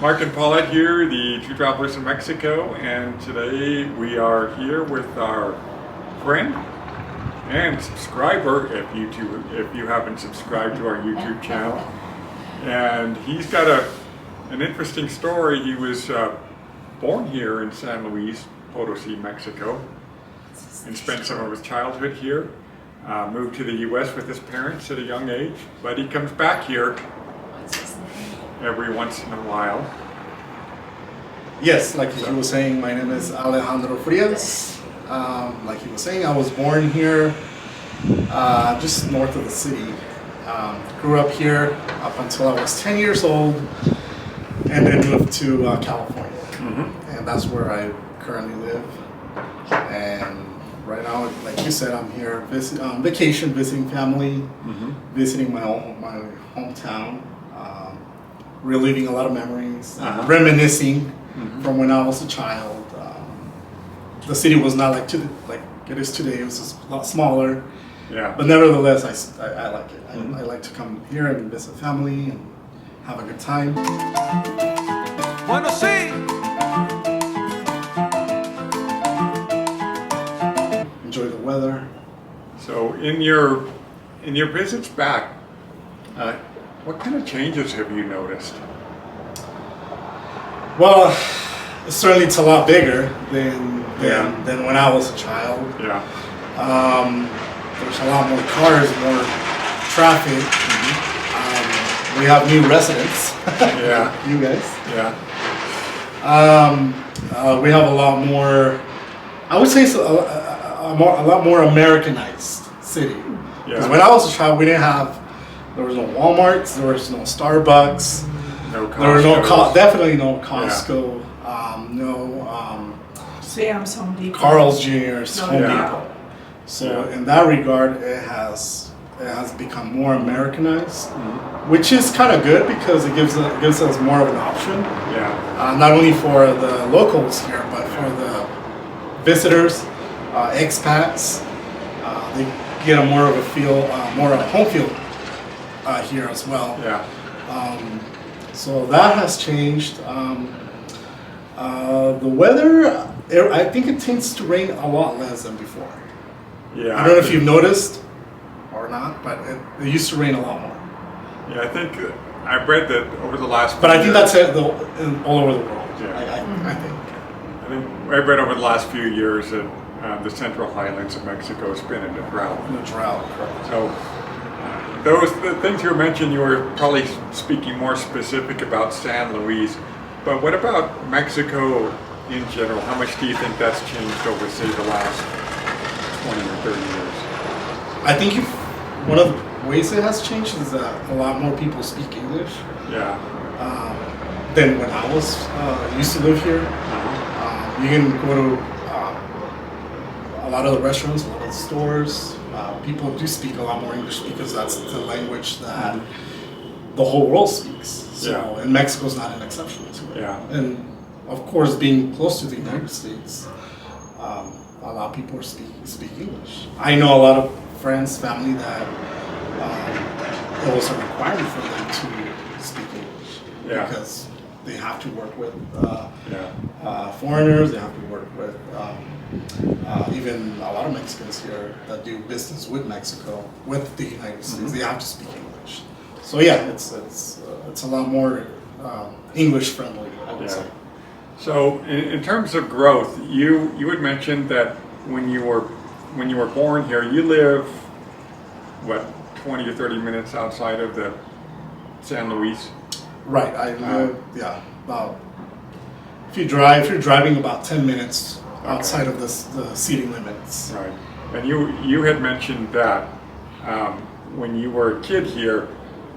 Mark and Paulette here, the two travelers in Mexico, and today we are here with our friend and subscriber, if you haven't subscribed to our YouTube channel. And he's got an interesting story. He was born here in San Luis Potosi, Mexico, and spent some of his childhood here. Moved to the U.S. with his parents at a young age, but he comes back here every once in a while. Yes, like he was saying, my name is Alejandro Frias. Like he was saying, I was born here, just north of the city. Grew up here up until I was 10 years old, and then moved to California. And that's where I currently live. And right now, like you said, I'm here on vacation, visiting family, visiting my hometown. Reliving a lot of memories, reminiscing from when I was a child. The city was not like it is today. It was just a lot smaller. Yeah. But nevertheless, I like it. I like to come here and visit family and have a good time. Bueno, sí. Enjoy the weather. So in your visits back, what kind of changes have you noticed? Well, certainly it's a lot bigger than when I was a child. Yeah. There's a lot more cars, more traffic. We have new residents. Yeah. You guys. Yeah. We have a lot more. I would say it's a lot more Americanized city. Because when I was a child, we didn't have. There was no Walmarts. There was no Starbucks. No Costco. There was definitely no Costco. Sam's, Home Depot. Carl's Jr.'s, Home Yeah. Depot. So in that regard, it has become more Americanized, which is kind of good because it gives us more of an option. Yeah. Not only for the locals here, but for the visitors, expats. They get a more of a feel, more of a home feel here as well. Yeah. So that has changed. The weather, I think it tends to rain a lot less than before. Yeah. I don't know if you've noticed or not, but it used to rain a lot more. Yeah, I think I've read that over the last. But I think years, that's it all over the world. Yeah. I think. I think I've read over the last few years that the Central Highlands of Mexico has been in a drought. In a drought, correct. So the things you mentioned, you were probably speaking more specific about San Luis, but what about Mexico in general? How much do you think that's changed over, say, the last 20 or 30 years? I think one of the ways it has changed is that a lot more people speak English. Yeah. Than when I was used to live here. You can go to a lot of the restaurants, a lot of the stores. People do speak a lot more English because that's the language that the whole world speaks. So, and Mexico's not an exception to it. Yeah. And of course, being close to the United States, a lot of people speak English. I know a lot of friends, family that it was a requirement for them to speak English because they have to work with foreigners. They have to work with even a lot of Mexicans here that do business with Mexico, with the United States. They have to speak English. So yeah, it's a lot more English friendly, I would say. So in terms of growth, you had mentioned that when you were born here, you live what 20 or 30 minutes outside of the San Luis. Right. I live about if you're driving about 10 minutes outside of the city limits. Right. And you had mentioned that when you were a kid here,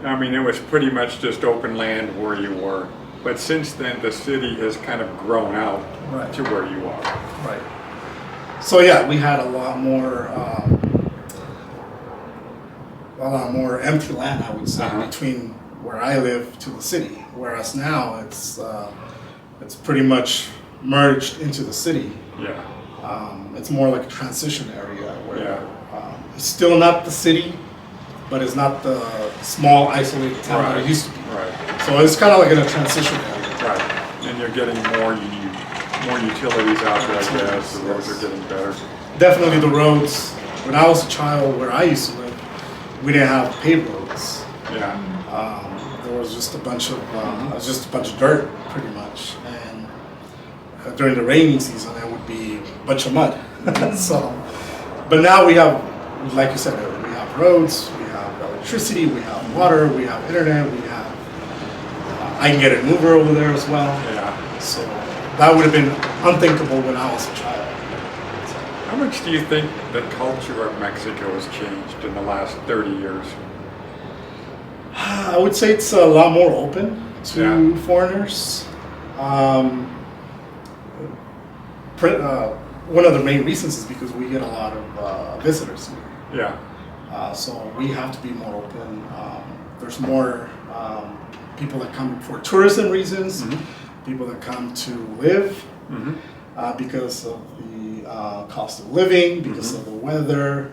I mean, it was pretty much just open land where you were. But since then, the city has kind of grown out to where you are. Right. So yeah, we had a lot more empty land, I would say, between where I live to the city. Whereas now it's pretty much merged into the city. Yeah. It's more like a transition area where it's still not the city, but it's not the small isolated town that it used to be. Right. So it's kind of like in a transition area. Right. And you're getting more utilities out there, I guess. The roads are getting better. Definitely the roads. When I was a child, where I used to live, we didn't have paved roads. Yeah. There was just a bunch of dirt, pretty much. And during the rainy season, it would be a bunch of mud. So, but now we have, like you said, we have roads, we have electricity, we have water, we have internet, we have. I can get an Uber over there as well. Yeah. So that would have been unthinkable when I was a child. How much do you think the culture of Mexico has changed in the last 30 years? I would say it's a lot more open to foreigners. One of the main reasons is because we get a lot of visitors here. Yeah. So we have to be more open. There's more people that come for tourism reasons, people that come to live because of the cost of living, because of the weather,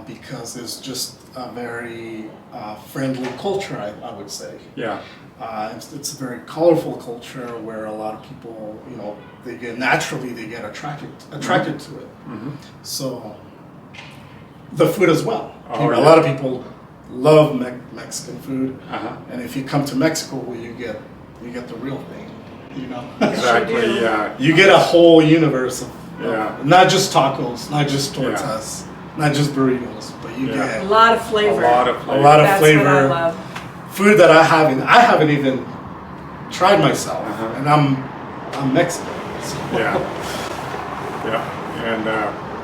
because it's just a very friendly culture, I would say. Yeah. It's a very colorful culture where a lot of people, they get attracted to it. So the food as well. Oh, A yeah. lot of people love Mexican food, Uh-huh. and if you come to Mexico, well, you get the real thing. Exactly. Yeah. You get a whole universe of Yeah. not just tacos, not just tortas, not just burritos, but you Yeah. get A lot of flavor. A lot of a flavor. lot of That's flavor. what I love. Food that I haven't even tried myself, and I'm Mexican. So. Yeah. Yeah. And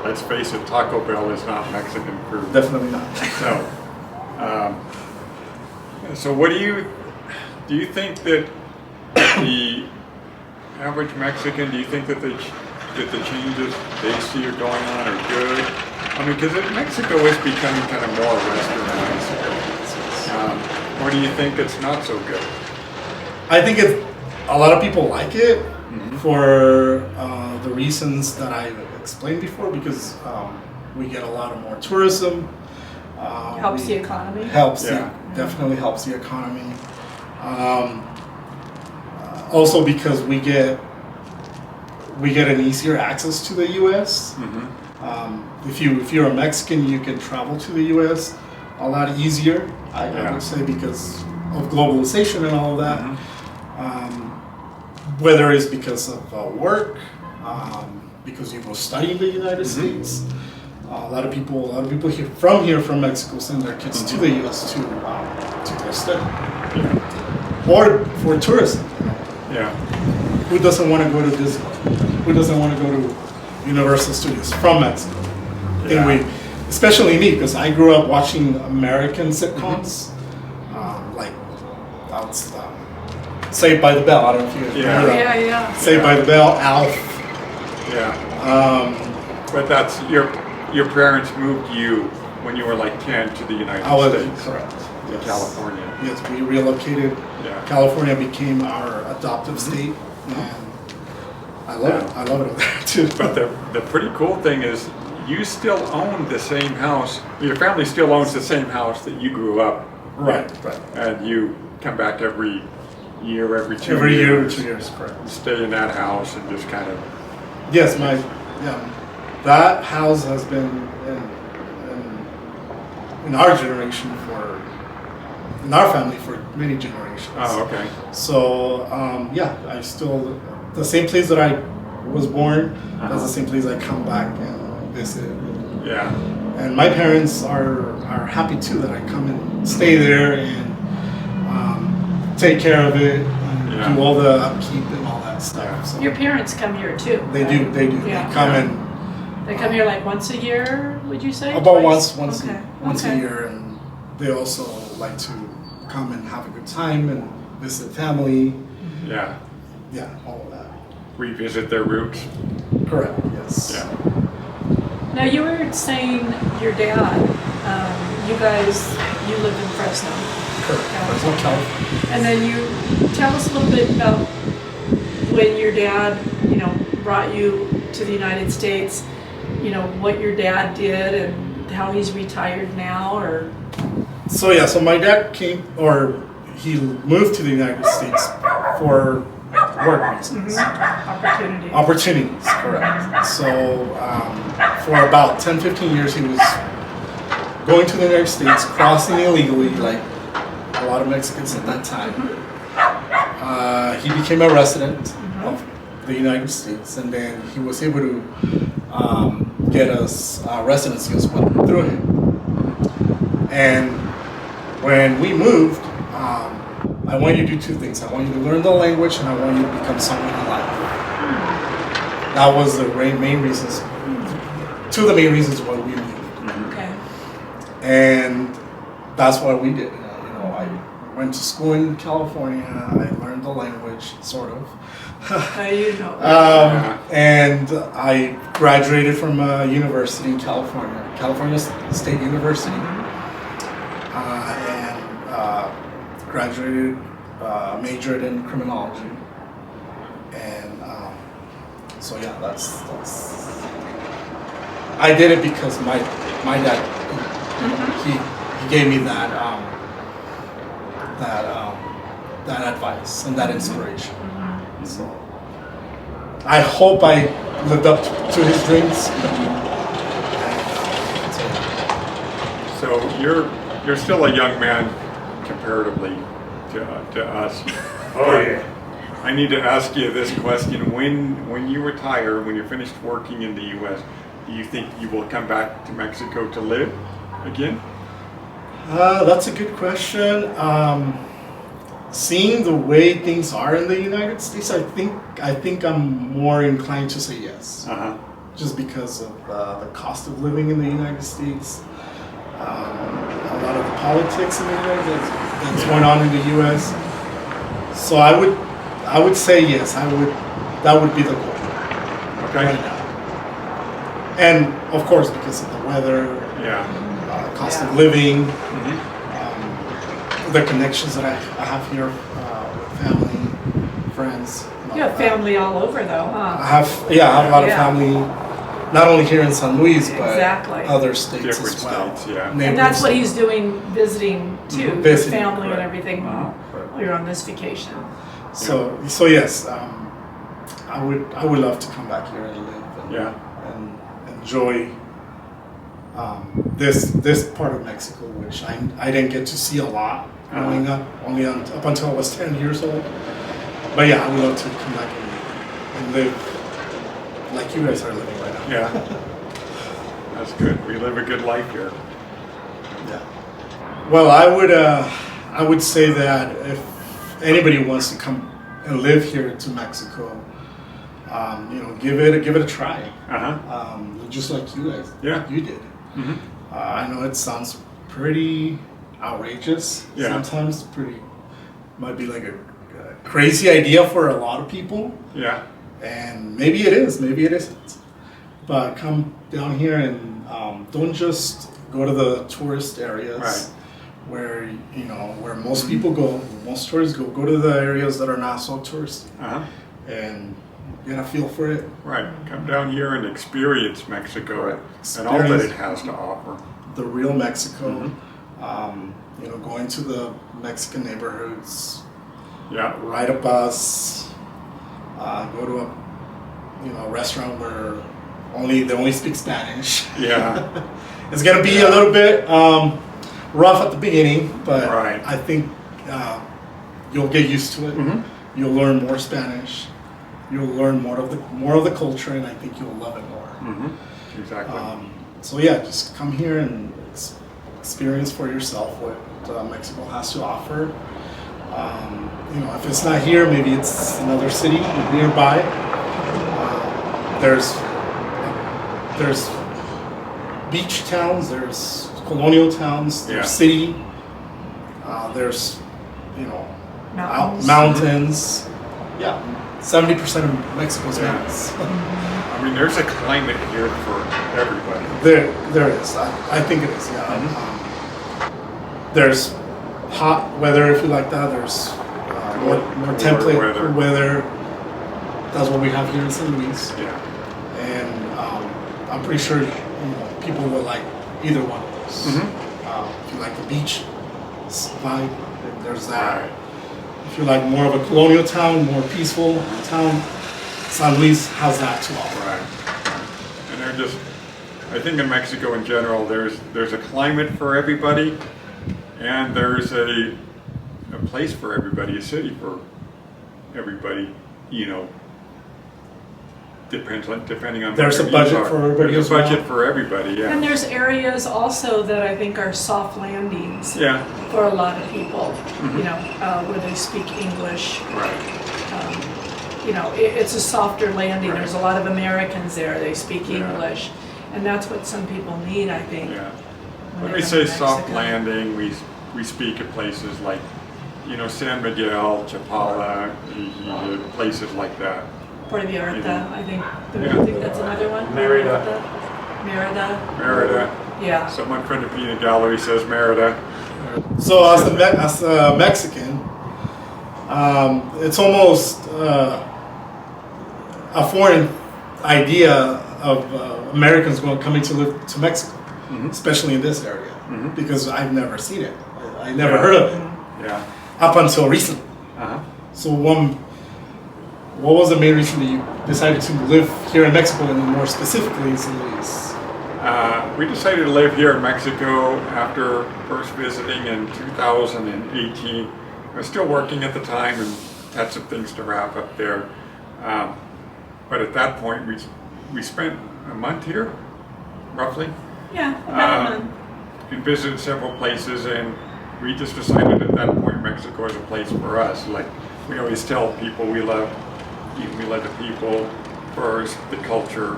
let's face it, Taco Bell is not Mexican food. Definitely not. No. So what do you think that the average Mexican, do you think that the changes they see are going on are good? I mean, because Mexico is becoming kind of more westernized. Or do you think it's not so good? I think a lot of people like it for the reasons that I explained before, because we get a lot of more tourism. Helps the economy. Definitely helps the economy. Also because we get an easier access to the U.S. If you're a Mexican, you can travel to the U.S. a lot easier. I would say, because of globalization and all of that. Whether it's because of work, because you go study in the United States. A lot of people here from Mexico send their kids to the U.S. to go study, or for tourism. Yeah. Who doesn't want to go to Disney? Who doesn't want to go to Universal Studios from Mexico? Yeah. Especially me, because I grew up watching American sitcoms, like Saved by the Bell. I don't know if you remember that. Yeah. Saved by the Bell, Alf. Yeah. But that's your parents moved you when you were like 10 to the United States. Correct. To Yes. California. Yes, we relocated. Yeah. California became our adoptive state, and I love it. I love it over there too. But the pretty cool thing is you still own the same house. Your family still owns the same house that you grew up in. Right. And you come back every year, every 2 Every years. year or 2 years, correct. Stay in that house and just kind of. Yes, that house has been in our generation in our family for many generations. Oh, okay. So I still, the same place that I was born, that's the same place I come back and visit. Yeah. And my parents are happy too that I come and stay there and take care of it and do all the upkeep and all that stuff. Yeah. So Your parents come here too. they right? do. They Yeah. come and They come here like once a year, would you say? about Twice? once Okay. a year, and they also like to come and have a good time and visit family. Yeah. Yeah, all of that. Revisit their roots. Correct. Yes. Yeah. Now you were saying your dad, you live in Fresno. Correct. Fresno, California. And then you tell us a little bit about when your dad, brought you to the United States, what your dad did and how he's retired now, or... So my dad he moved to the United States for work reasons. Opportunity. Opportunities, correct. So for about 10, 15 years, he was going to the United States, crossing illegally, like a lot of Mexicans at that time. He became a resident of the United States, and then he was able to get us residency as well through him. And when we moved, I want you to do two things. I want you to learn the language, and I want you to become someone in life. That was the main reasons, two of the main reasons why we moved. Okay. And that's what we did. I went to school in California. I learned the language, sort of. And I graduated from a university in California, California State University, and graduated, majored in criminology. And so yeah, that's. I did it because my dad, he gave me that advice and that inspiration. So I hope I lived up to his dreams. So you're still a young man comparatively to us. Oh yeah. I need to ask you this question: when you retire, when you're finished working in the U.S., do you think you will come back to Mexico to live again? That's a good question. Seeing the way things are in the United States, I think I'm more inclined to say yes. Just because of the cost of living in the United States, a lot of the politics in the United States that's going on in the U.S. So I would say yes. That would be the goal. Okay. Right now. And of course, because of the weather, cost of living, the connections that I have here with family, friends. You have family all over though, huh? I have a lot of family, not only here in San Luis, but Exactly. other states Different as well. states, yeah. Neighboring And that's what states. he's doing, visiting too, with Visiting, family and right. everything while you're on this vacation. So yes, I would love to come back here and live and enjoy this part of Mexico, which I didn't get to see a lot growing up, only up until I was 10 years old. But yeah, I would love to come back and live like you guys are living right now. Yeah. That's good. We live a good life here. Yeah. Well, I would say that if anybody wants to come and live here to Mexico, give it a try. Just like you guys, you did. I know it sounds pretty outrageous. Sometimes might be like a crazy idea for a lot of people. Yeah. And maybe it is, maybe it isn't. But come down here and don't just go to the tourist areas where most people go, most tourists go. Go to the areas that are not so touristy and get a feel for it. Right. Come down here and experience Mexico and all that it has to offer. The real Mexico. Going to the Mexican neighborhoods. Yeah. Ride a bus. Go to a restaurant where they only speak Spanish. Yeah. It's gonna be a little bit rough at the beginning, but I think you'll get used to it. You'll learn more Spanish. You'll learn more of the culture, and I think you'll love it more. Exactly. So yeah, just come here and experience for yourself what Mexico has to offer. If it's not here, maybe it's another city nearby. There's beach towns, there's colonial towns, there's city, there's mountains. Yeah, 70% of Mexico's mountains. I mean, there's a climate here for everybody. There is. I think it is. Yeah. There's hot weather if you like that. There's more template weather. That's what we have here in St. Louis. Yeah. And I'm pretty sure people will like either one of those. If you like the beach vibe, there's that. if you like more of a colonial town, more peaceful town, San Luis has that to offer. Right. And they're just, I think in Mexico in general, there's a climate for everybody, and there's a place for everybody, a city for everybody, you know. Depending on There's what a their needs budget are. for everybody There's as a budget well. for everybody, yeah. And there's areas also that I think are soft landings Yeah, for a lot of people, you know, where they speak English. right. You know, it's a softer landing. Right. There's a lot of Americans there. They speak Yeah. English, and that's what some people need, I think. Yeah. when When they we come say to soft Mexico. landing, we speak of places like, you know, San Miguel, Chapala, places like that. Puerto Vallarta, Yeah. I think. Yeah. I think that's another one. Merida. Merida. Merida. Yeah. Someone from the peanut gallery says Merida. So as a Mexican, it's almost a foreign idea of Americans coming to live to Mexico, especially in this area, because I've never seen it. I never Yeah. heard of it Yeah. up until recently. Uh-huh. So what was the main reason that you decided to live here in Mexico, and more specifically in San Luis? We decided to live here in Mexico after first visiting in 2018. I was still working at the time and had some things to wrap up there. But at that point, we spent a month here, roughly, Yeah, about a month. and visited several places, and we just decided at that point Mexico is a place for us. Like we always tell people, we love the people first, the culture,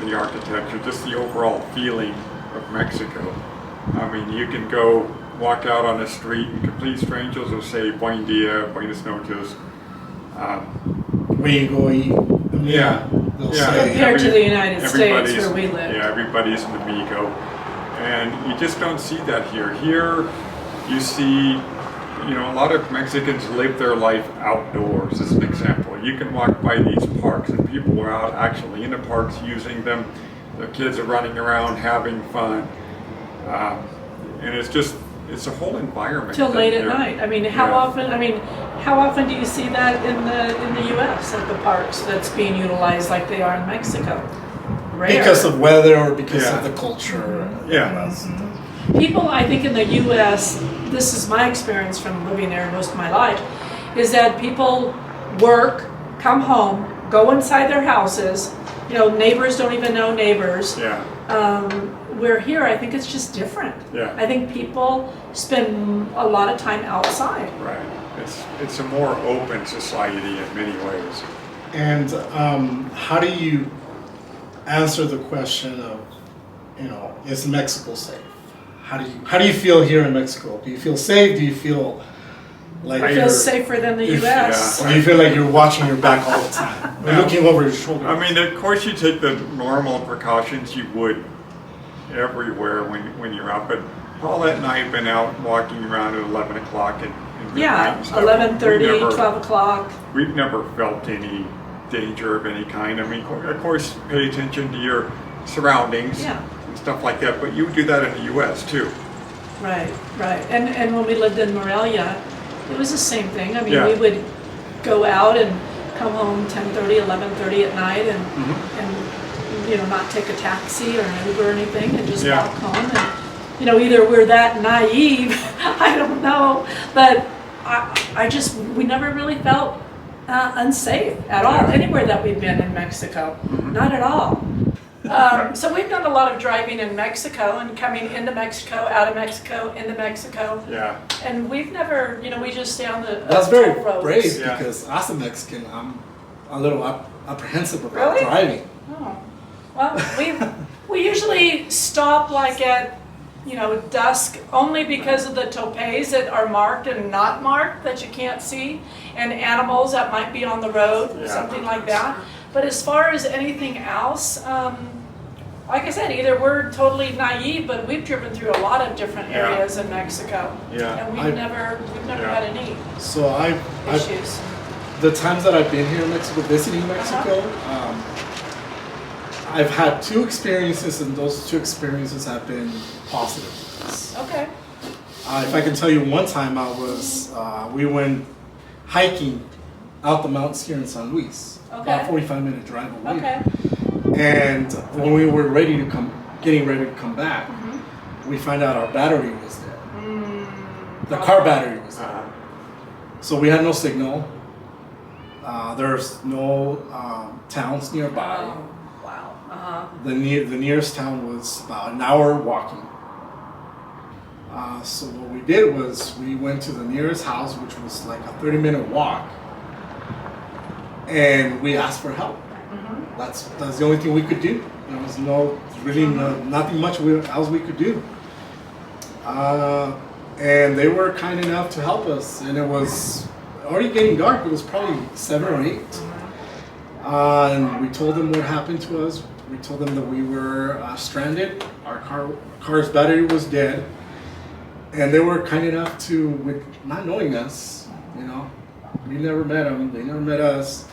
the architecture, just the overall feeling of Mexico. I mean, you can go walk out on the street and complete strangers will say buen dia, buenas noches. Where you go eat? Yeah. They'll Yeah. say, Compared to the United States everybody's- where we live. Yeah, everybody's an amigo. And you just don't see that here. Here, you see, you know, a lot of Mexicans live their life outdoors, as an example. You can walk by these parks and people are out actually in the parks using them. The kids are running around having fun. And it's a whole environment. Till late at here. night. I mean, how Yeah. often do you see that in the U.S. at the parks that's being utilized like they are in Mexico? Rare. because of weather or because Yeah. of the culture. Yeah. People, I think in the U.S., this is my experience from living there most of my life, is that people work, come home, go inside their houses. You know, neighbors don't even know neighbors. Yeah. Where here, I think it's just different. Yeah. I think people spend a lot of time outside. Right. It's a more open society in many ways. And how do you answer the question of, you know, is Mexico safe? How do you feel here in Mexico? Do you feel safe? Do you feel like It feels safer than the U.S. Or do you feel like you're watching your back all the time? Or Yeah. looking over your shoulder? I mean, of course, you take the normal precautions you would everywhere when you're out. But Paulette and I have been out walking around at 11 o'clock and midnight Yeah, and stuff. 11:30, We've never- 12 o'clock. We've never felt any danger of any kind. I mean, of course, pay attention to your surroundings Yeah. and stuff like that. But you would do that in the U.S. too. Right, right. And when we lived in Morelia, it was the same thing. I mean, Yeah. we would go out and come home 10:30, 11:30 at night and you know, not take a taxi or an Uber or anything and just Yeah. walk home. And, you know, either we're that naive, I don't know, but we never really felt unsafe at all, Yeah. anywhere that we've been in Mexico. Not at all. So we've done a lot of driving in Mexico and coming into Mexico, out of Mexico, into Mexico. Yeah. And we've never, you know, we just stay on the That's very toll roads. brave Yeah. because as a Mexican, I'm a little apprehensive about Really? driving. Oh. Well, we usually stop like at, you know, dusk, only because of the topes that are marked and not marked that you can't see, and animals that might be on the road, Yeah. something like that. But as far as anything else, like I said, either we're totally naive, but we've driven through a lot of different Yeah. areas in Mexico, Yeah. and we've never Yeah. had any So I've issues. the times that I've been here in Mexico, visiting Mexico, I've had two experiences, and those two experiences have been positive. Okay. If I can tell you, one time we went hiking out the mountains here in San Luis, Okay. about 45-minute drive away. Okay. And when we were getting ready to come back, Mm-hmm. we find out our battery was dead. The Okay. car battery was dead. Uh, So we had no signal. There's no towns nearby. Oh, wow. Uh-huh. The nearest town was about an hour walking. So what we did was we went to the nearest house, which was like a 30-minute walk, and we asked for help. Mm-hmm. That's the only thing we could do. There was nothing much else we could do. And they were kind enough to help us, and it was already getting dark. It was probably 7 or 8. And we told them what happened to us. We told them that we were stranded. Our car's battery was dead, and they were kind enough to, with not knowing us, we never met them. They never met us,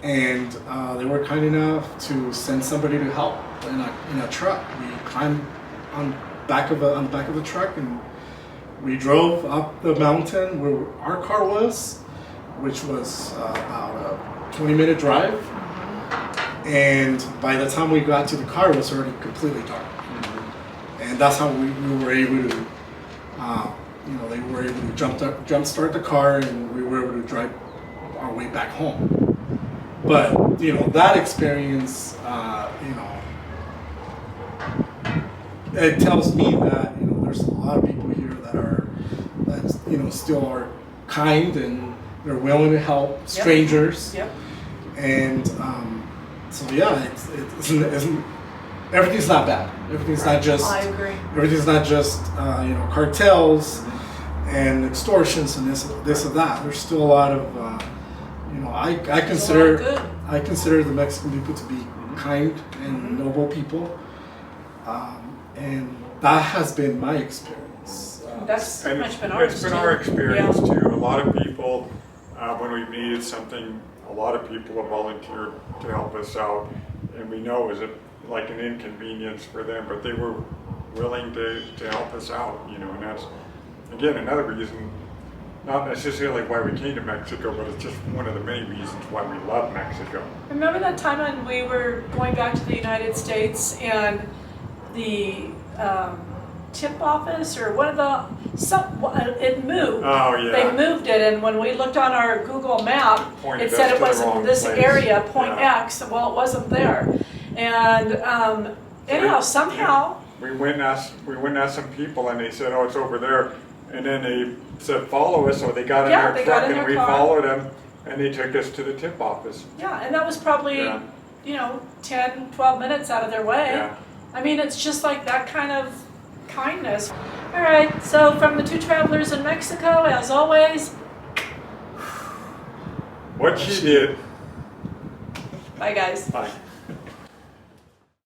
and they were kind enough to send somebody to help in a truck. We climbed on the back of the truck, and we drove up the mountain where our car was, which was about a 20-minute drive. And by the time we got to the car, it was already completely dark. And that's how we were able to, they were able to jump start the car, and we were able to drive our way back home. But that experience, it tells me that there's a lot of people here that still are kind, and they're willing to help strangers. Yep. And so yeah, isn't everything's not bad. Everything's not just. I agree. Everything's not just cartels and extortions and this or that. There's still a lot of I consider the Mexican people to be kind and noble people, and that has been my experience. That's pretty and much been ours. it's been our experience Yeah. too. A lot of people, when we've needed something, a lot of people have volunteered to help us out, and we know it was like an inconvenience for them, but they were willing to help us out, and that's, again, another reason, not necessarily why we came to Mexico, but it's just one of the many reasons why we love Mexico. Remember that time when we were going back to the United States and the tip office or it moved. Oh, yeah. They moved it, and when we looked on our Google map, Pointed it said us it to the was in wrong this place. area, point Yeah. X. Well, it wasn't there. And anyhow, somehow. We went and asked some people, and they said, "Oh, it's over there." And then they said, "Follow us." So they got in Yeah, their they truck, got in and their we car. followed them, and they took us to the tip office. Yeah, and that was probably, Yeah. 10, 12 minutes out of their way. Yeah. I mean, it's just like that kind of kindness. All right, so from the two travelers in Mexico, as always, What she did. bye guys. Bye.